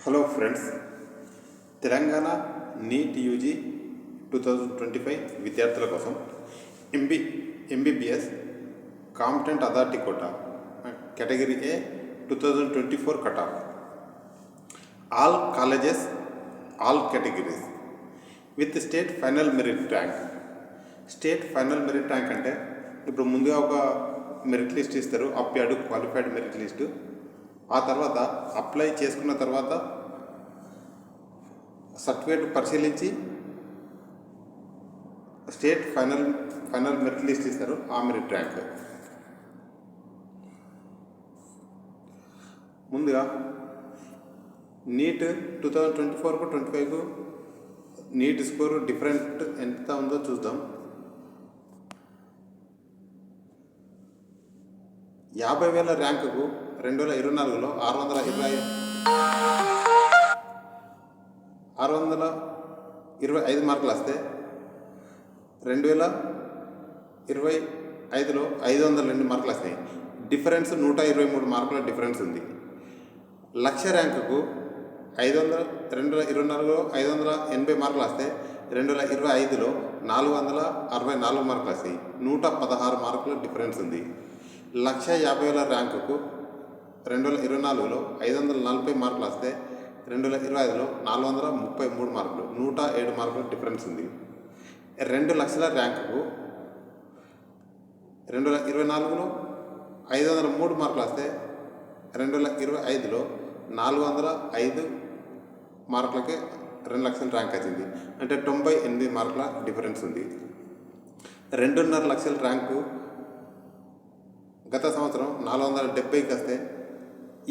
Hello friends, Telangana NEET UG 2025 విద్యార్థుల కోసం MBBS competent authority quota category A 2024 cut off all colleges all categories with state final merit rank. State final merit rank అంటే ఇప్పుడు ముందుగా ఒక merit list ఇస్తారు, అప్యాడు qualified merit list. ఆ తర్వాత apply చేసుకున్న తర్వాత సర్టిఫికేట్ పరిశీలించి స్టేట్ ఫైనల్ మెరిట్ లిస్ట్ ఇస్తారు, ఆ మెరిట్ ర్యాంక్. ముందుగా నీట్ 2024-25 నీట్ స్కోర్ డిఫరెంట్ ఎంత ఉందో చూద్దాం. 50,000 ర్యాంకుకు 2024లో 625 మార్కులు వస్తే 2025లో 502 మార్కులు వస్తాయి. డిఫరెన్స్ 123 మార్కుల డిఫరెన్స్ ఉంది. లక్ష ర్యాంకుకు 2024లో 580 మార్కులు వస్తే 2025లో 464 మార్కులు వస్తాయి. 116 మార్కుల డిఫరెన్స్ ఉంది. 150,000 ర్యాంకుకు 2024లో 540 మార్కులు వస్తే 2025లో 433 మార్కులు, 107 మార్కుల డిఫరెన్స్ ఉంది. 2 లక్షల ర్యాంకుకు 2024లో 503 మార్కులు వస్తే 2025లో 405 మార్కులకి 2 లక్షల ర్యాంక్ వచ్చింది. అంటే 98 మార్కుల డిఫరెన్స్ ఉంది. 2.5 లక్షల ర్యాంకు గత సంవత్సరం 470కి వస్తే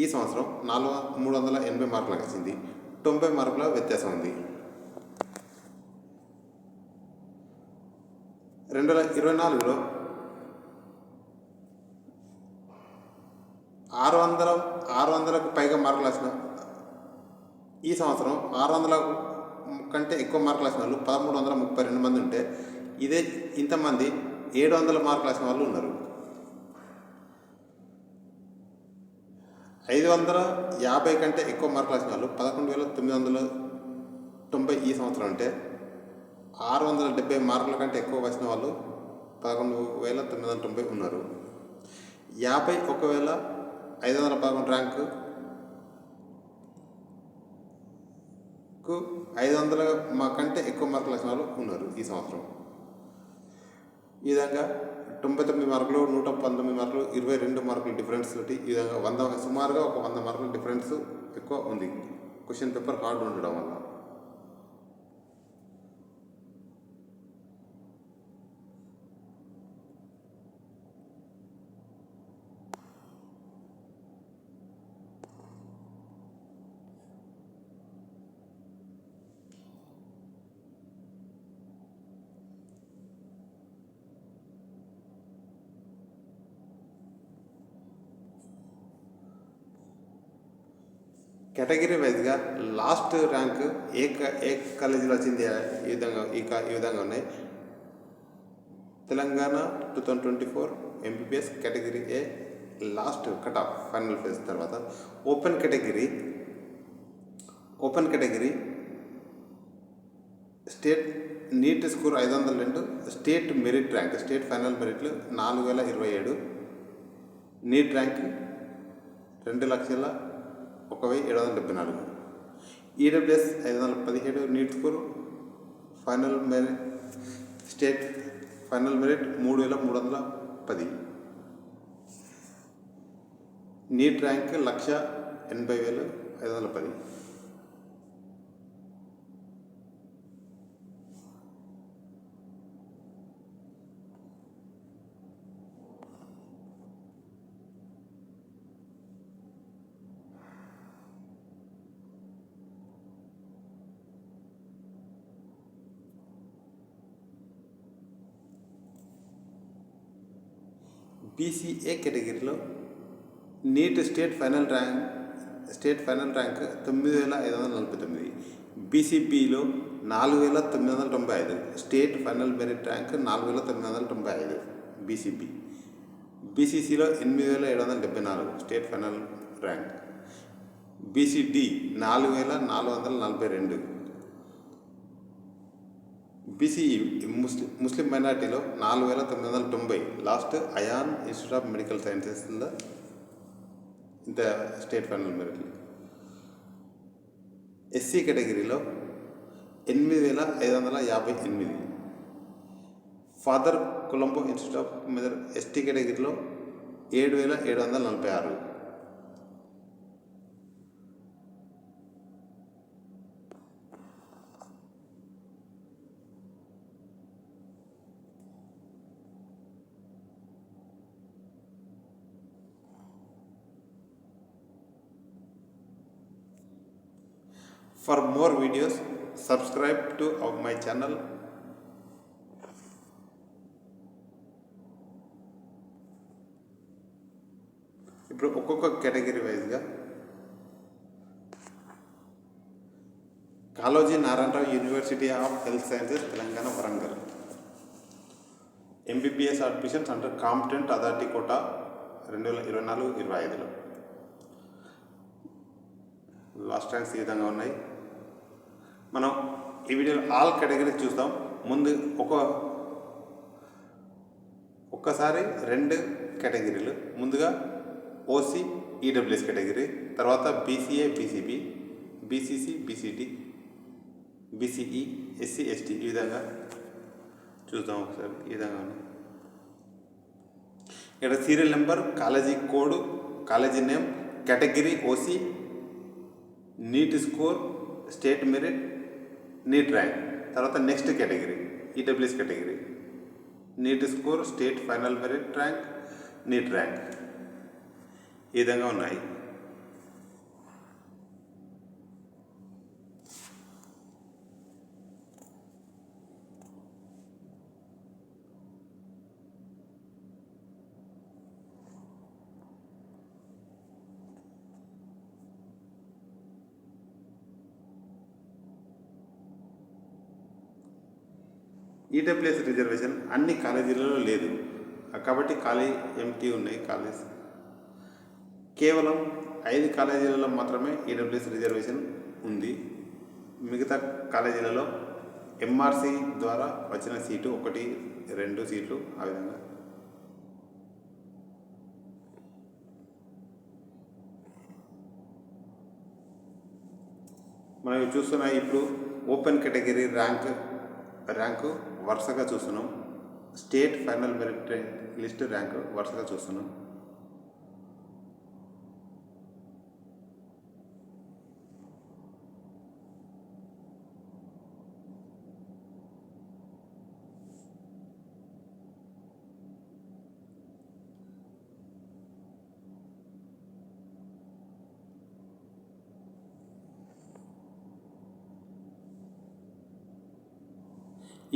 ఈ సంవత్సరం 380 మార్కులకు వచ్చింది. 90 మార్కుల వ్యత్యాసం ఉంది. 2024లో 600కు పైగా మార్కులు వచ్చిన, ఈ సంవత్సరం 600 కంటే ఎక్కువ మార్కులు వచ్చిన వాళ్ళు 1332 మంది ఉంటే, ఇదే ఇంతమంది 700 మార్కులు వచ్చిన వాళ్ళు ఉన్నారు. 550 కంటే ఎక్కువ మార్కులు వచ్చిన వాళ్ళు 11,990 ఈ సంవత్సరం అంటే, 670 మార్కుల కంటే ఎక్కువ వచ్చిన వాళ్ళు 11,990 ఉన్నారు. 51,511 ర్యాంకు 500 కంటే ఎక్కువ మార్కులు వచ్చిన వాళ్ళు ఉన్నారు ఈ సంవత్సరం. ఈ విధంగా 99 మార్కులు, 119 మార్కులు, 22 మార్కుల డిఫరెన్స్ తోటి ఈ విధంగా సుమారుగా ఒక 100 మార్కుల డిఫరెన్స్ ఎక్కువ ఉంది. క్వశ్చన్ పేపర్ హార్డ్ ఉండడం వల్ల. కేటగిరీ వైజ్గా లాస్ట్ ర్యాంక్ ఏ కాలేజీలో వచ్చింది ఈ విధంగా ఉన్నాయి. Telangana 2024 MBBS category A last cut off final phase తర్వాత open category state NEET score 502, state merit rank state final మెరిట్లు 4,027, NEET rank 2,01,774, EWS 517, NEET score state final merit 3,310, NEET rank 1,80,510. BCA కేటగిరీలో NEET state final rank 9,549, బీసీబీలో 4,995, state final merit rank 4,995 బీసీసీలో 8,774 state final rank, BCD 4442, BCE Muslim మైనార్టీలో 4990, last Ayaan institute of medical సైన్సెస్లో ఇంత state final merit. SC కేటగిరీలో 8558, Father Colombo institute of మెదర్ ST కేటగిరీలో 7746. For more videos, subscribe to my channel. ఇప్పుడు ఒక్కొక్క కేటగిరీ వైజ్గా Kaloji Narayana Rao university of health sciences Telangana Warangal, MBBS admissions under competent authority quota 2024-25లో last ranks ఈ విధంగా ఉన్నాయి. మనం ఈ వీడియోలో ఆల్ కేటగిరీస్ చూస్తాం. ముందు ఒక్కసారి 2 కేటగిరీలు, ముందుగా ఓసీ ఈడబ్ల్యూఎస్ కేటగిరీ, తర్వాత BCA BCB, BCC BCT, BCE SC ST, ఈ విధంగా చూద్దాం. ఒకసారి ఈ విధంగా ఉన్నాయి. ఇక్కడ serial number, college code, college name, category OC, NEET score, state merit, NEET rank, తర్వాత next category EWS category, NEET score, state final merit rank, NEET rank, ఈ విధంగా ఉన్నాయి. ఈడబ్ల్యూఎస్ రిజర్వేషన్ అన్ని కాలేజీలలో లేదు కాబట్టి ఖాళీ ఎంటీ ఉన్నాయి కాలేజ్. కేవలం 5 కాలేజీలలో మాత్రమే ఈడబ్ల్యూఎస్ రిజర్వేషన్ ఉంది. మిగతా కాలేజీలలో ఎంఆర్సి ద్వారా వచ్చిన సీటు 1-2 సీట్లు, ఆ విధంగా. మనం చూస్తున్న ఇప్పుడు ఓపెన్ కేటగిరీ ర్యాంకు వరుసగా చూస్తున్నాం. State final merit list rank వరుసగా చూస్తున్నాం.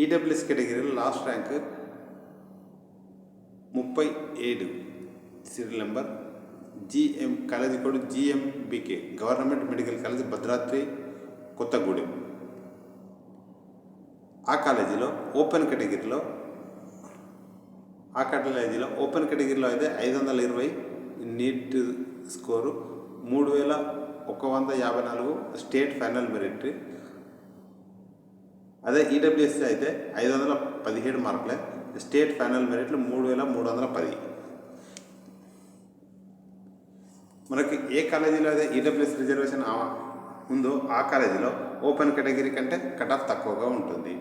ఈడబ్ల్యూఎస్ కేటగిరీలో last rank 37, serial number, GM college code GMBK, government medical college Bhadradri Kothagudem. ఆ కాలేజీలో ఓపెన్ కేటగిరీలో అయితే 520 NEET score, 3154 state final merit. అదే ఈడబ్ల్యూఎస్ అయితే 517 మార్కులే, స్టేట్ ఫైనల్ మెరిట్లు 3310. మనకి ఏ కాలేజీలో అయితే ఈడబ్ల్యూఎస్ రిజర్వేషన్ ఉందో ఆ కాలేజీలో ఓపెన్ కేటగిరీ కంటే కట్ ఆఫ్ తక్కువగా ఉంటుంది.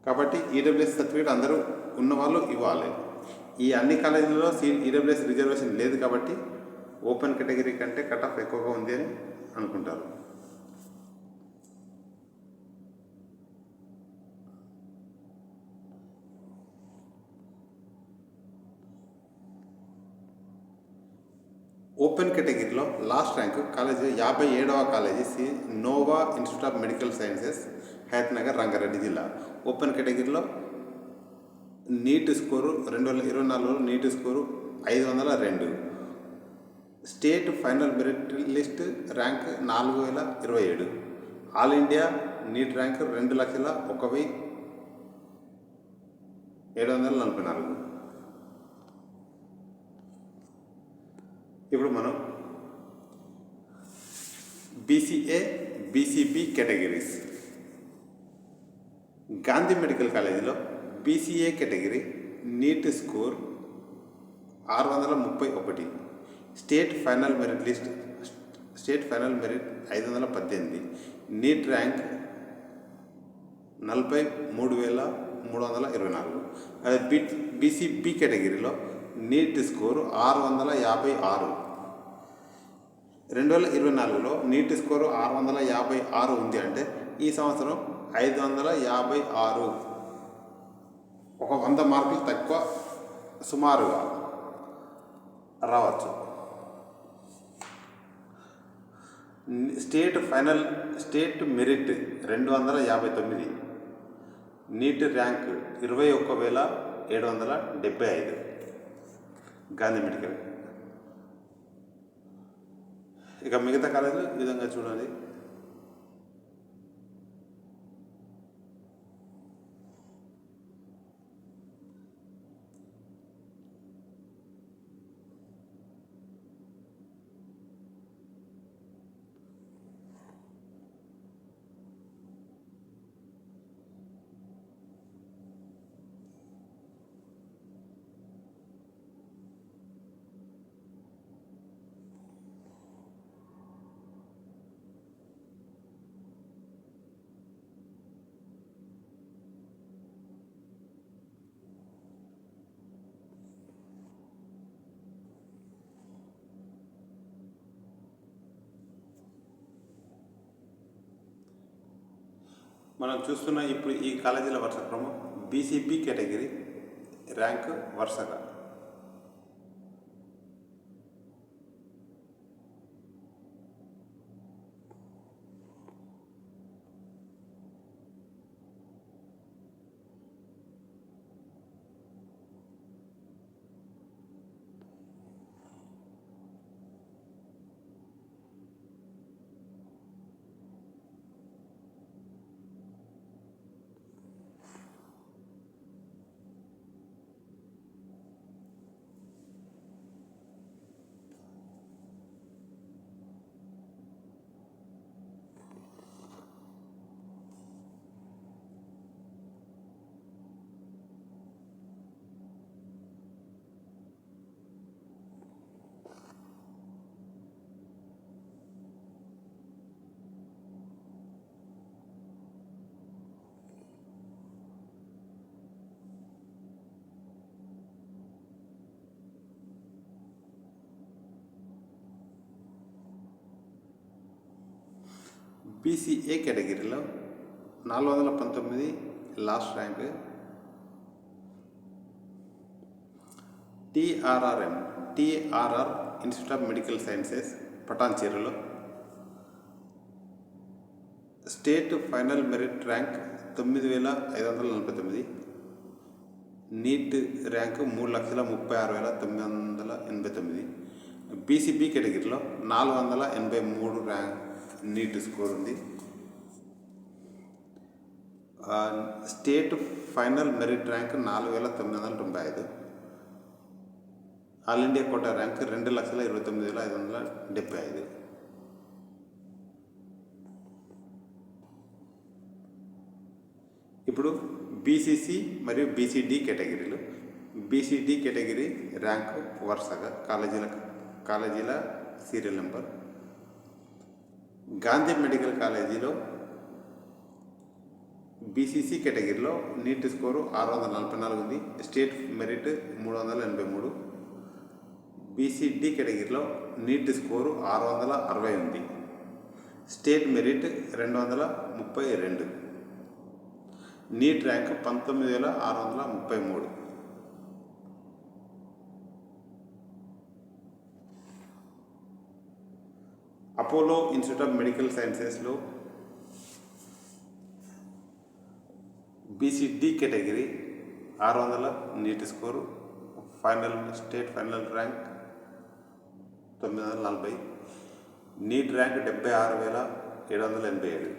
కాబట్టి ఈడబ్ల్యూఎస్ సర్టిఫికేట్ అందరూ ఉన్నవాళ్ళు ఇవ్వాలి. ఈ అన్ని కాలేజీలలో ఈడబ్ల్యూఎస్ రిజర్వేషన్ లేదు కాబట్టి ఓపెన్ కేటగిరీ కంటే కట్ ఆఫ్ ఎక్కువగా ఉంది అని అనుకుంటారు. ఓపెన్ కేటగిరీలో లాస్ట్ ర్యాంక్ కాలేజీ 57వ college Nova institute of medical sciences, Hayat Nagar, Rangareddy జిల్లా. ఓపెన్ కేటగిరీలో NEET score 2024 NEET score 502, state final merit list rank 4027, all India NEET rank 2,01,744. ఇప్పుడు మనం BCA, BCB కేటగిరీస్. గాంధీ మెడికల్ కాలేజీలో BCA category NEET score 631, state final merit 518, NEET rank 43,324. అదే BCB కేటగిరీలో neat score 656. 2024లో neat score 656 ఉంది అంటే ఈ సంవత్సరం 556, ఒక 100 మార్కులు తక్కువ సుమారుగా రావచ్చు. State merit 259, NEET rank 21,775. Gandhi medical. ఇక మిగతా కాలేజీలు ఈ విధంగా చూడండి. మనం చూస్తున్న ఇప్పుడు ఈ కాలేజీల వరుస క్రమం BCB కేటగిరీ ర్యాంక్ వరుసగా. BCA కేటగిరీలో 419 last rank. TRR institute of medical sciences పటాన్చెరులో state final merit rank 9,549, NEET rank 3,36,989. BCB కేటగిరీలో 483 ర్యాంక్ నీట్ స్కోర్ ఉంది. State final merit rank 4,995, all India quota rank 2,29,575. ఇప్పుడు BCC మరియు BCD కేటగిరీలు. BCD category rank వరుసగా కాలేజీల serial number. Gandhi medical కాలేజీలో BCC కేటగిరీలో నీట్ స్కోరు 644 ఉంది, స్టేట్ మెరిట్ 383. BCD కేటగిరీలో నీట్ స్కోరు 660 ఉంది, state merit 232. NEET rank 19,633. Apollo institute of medical సైన్సెస్లో BCD category 600 NEET score, state final rank 940, NEET rank 76,787.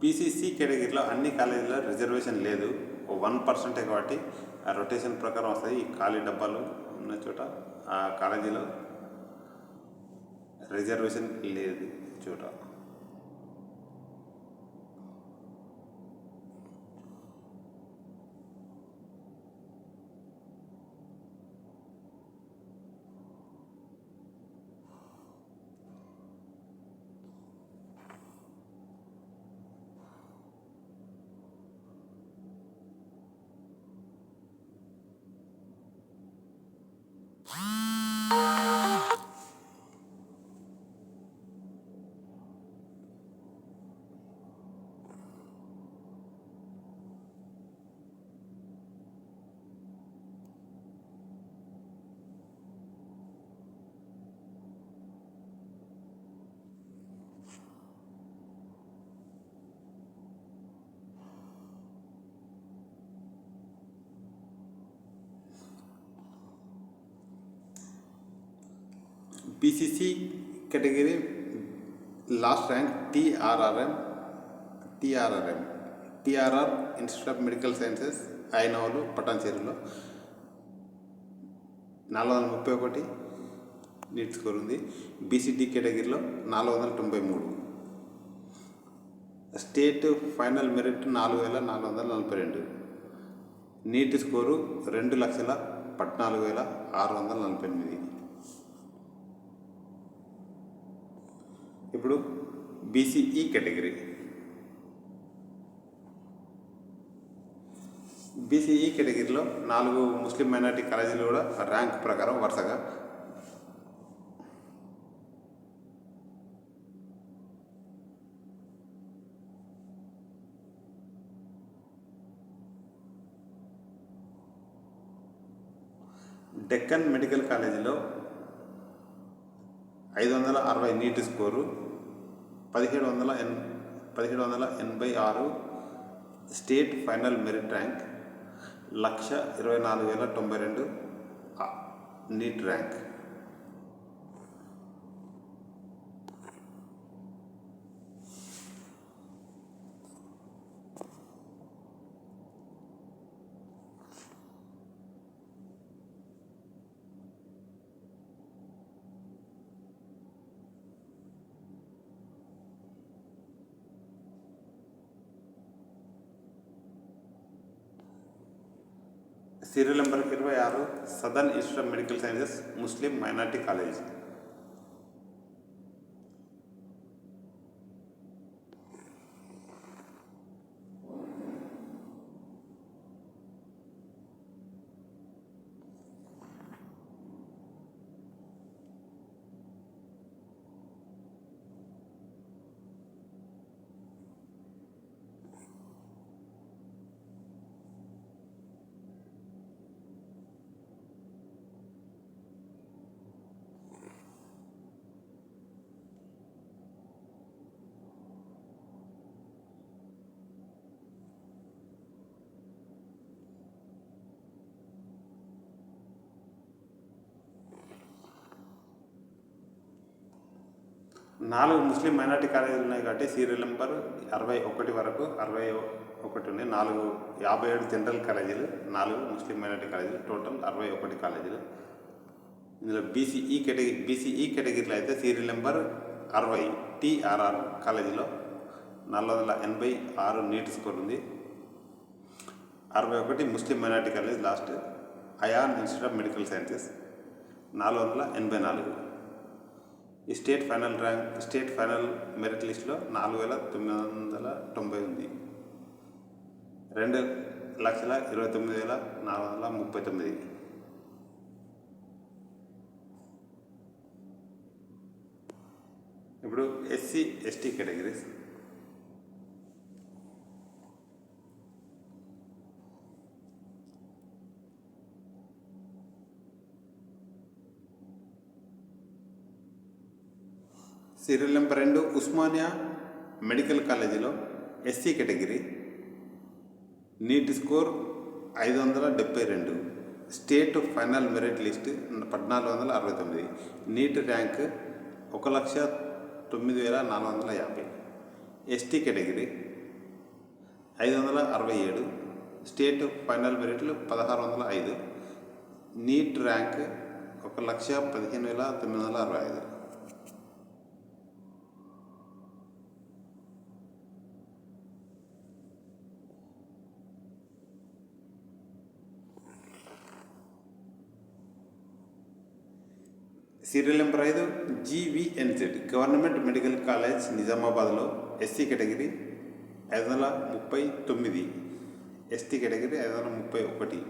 BCC కేటగిరీలో అన్ని కాలేజీలో రిజర్వేషన్ లేదు, 1% కాబట్టి ఆ రొటేషన్ ప్రకారం వస్తాయి. ఈ ఖాళీ డబ్బాలు ఉన్న చోట ఆ కాలేజీలో రిజర్వేషన్ లేదు చోట. BCC category last rank TRR institute of medical sciences Inavolu పటాన్చెరులో 431 నీట్ స్కోర్ ఉంది. బీసీటీ కేటగిరీలో 493. State final merit 4442. NEET score 2,14,648. ఇప్పుడు బీసీఈ కేటగిరీ. బీసీఈ కేటగిరీలో 4 ముస్లిం మైనారిటీ కాలేజీలు కూడా ర్యాంక్ ప్రకారం వరుసగా డెక్కన్ మెడికల్ కాలేజీలో 560 NEET score, 1786 state final merit rank, 1,24,092 NEET rank. Serial number 26 southern institute of medical sciences Muslim minority college. నాలుగు ముస్లిం మైనారిటీ కాలేజీలు ఉన్నాయి కాబట్టి సీరియల్ నెంబర్ 61 వరకు 61 ఉన్నాయి. 57 జనరల్ కాలేజీలు, 4 ముస్లిం మైనారిటీ కాలేజీలు, టోటల్ 61 కాలేజీలు. ఇందులో బీసీఈ కేటగిరీలో అయితే సీరియల్ నెంబర్ 60 టీఆర్ఆర్ కాలేజీలో 486 నీట్ స్కోర్ ఉంది. 61 Muslim minority college last Ayaan institute of medical sciences 484. ఈ స్టేట్ ఫైనల్ మెరిట్ లిస్టులో 4,990 ఉంది. 2,29,439. ఇప్పుడు SC ST categories. Serial number 2 Osmania medical కాలేజీలో SC category, NEET score 572, state final merit list 1,469, NEET rank 1,09,450. ST category 567, state final మెరిట్లు 1605, NEET rank 1,15,965. Serial number 5 GVNZ government medical college నిజామాబాద్లో SC category 539, ST category 531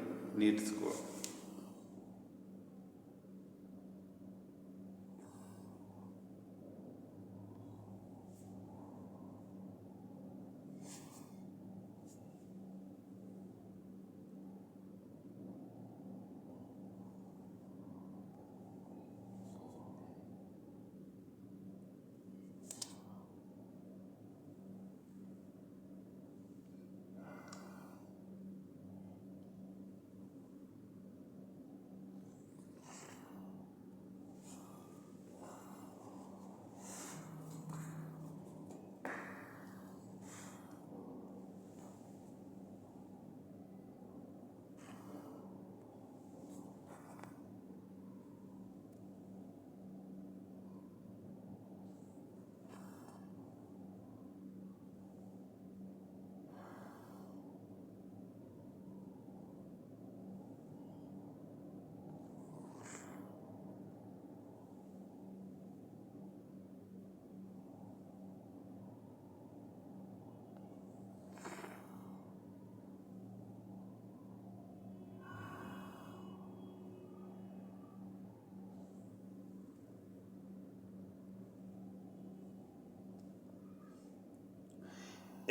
NEET score.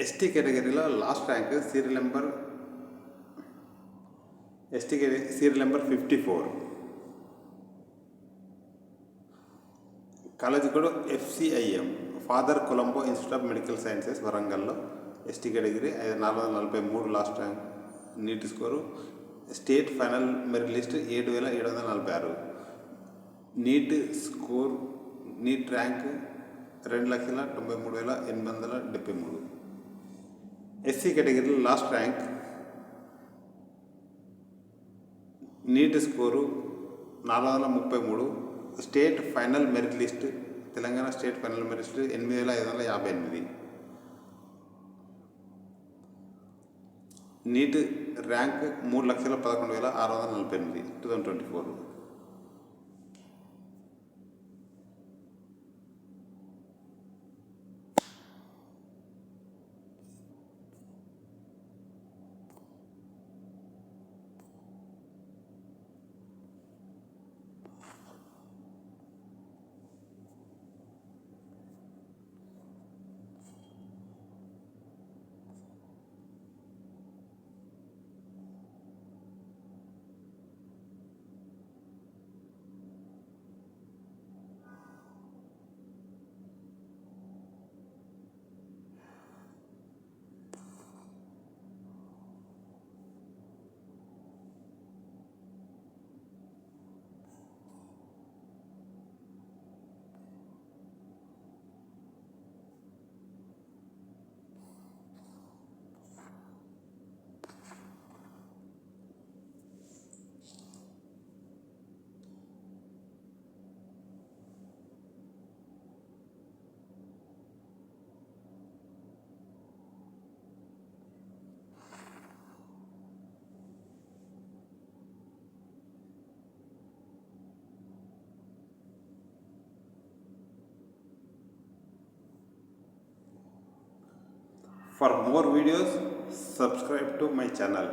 ST కేటగిరీలో last rank serial number 54, college కూడా FCIM father Colombo institute of medical sciences వరంగల్లో ST category 443 last rank NEET score. State final merit list 7,746, NEET score NEET rank 2,93,873. SC కేటగిరీలో last rank NEET score 433, state final merit list Telangana state final merit list 8,558, NEET rank 3,11,648 2024. For more videos, subscribe to my channel.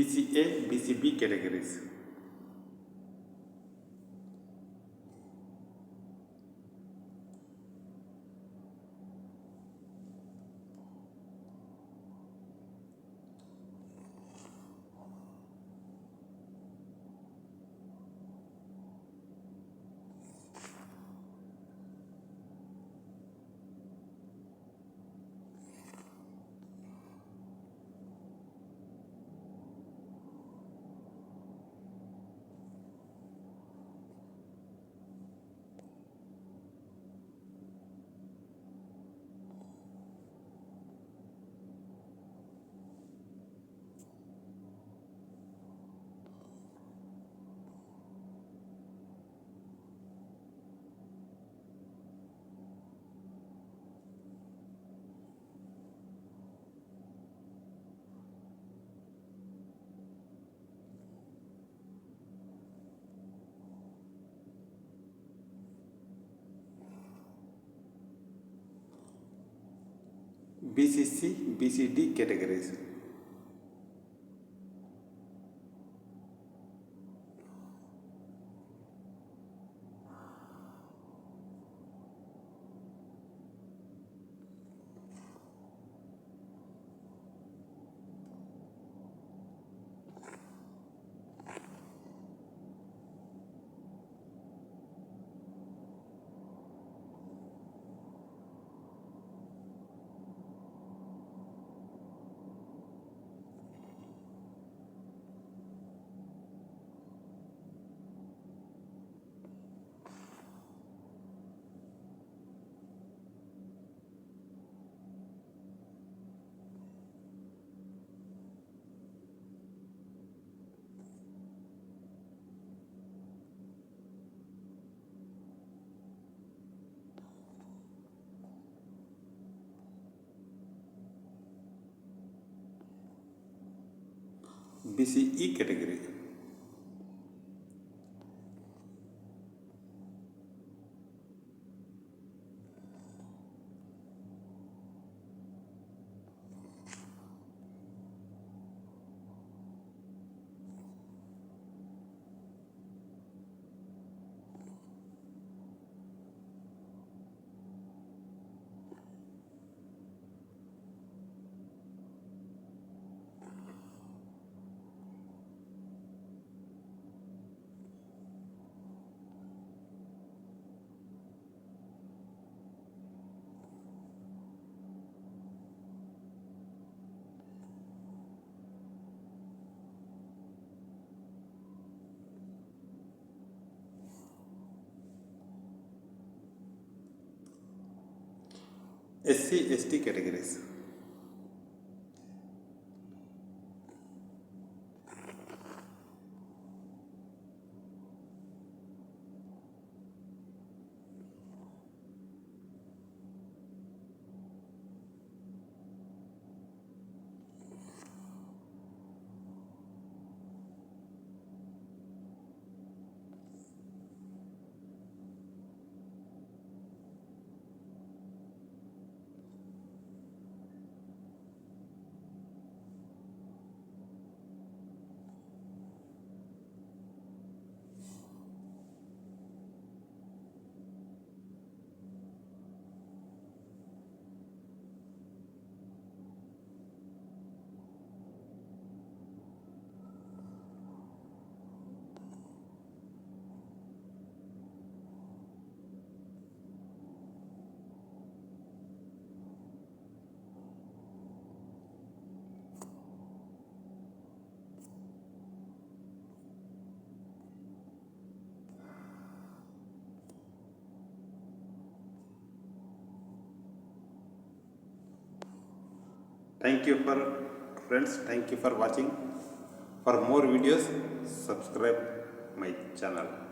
BCA, BCB categories. BCC, BCD categories. BCE category. SC, ST categories. Thank you for friends. Thank you for watching. For more videos, subscribe my channel.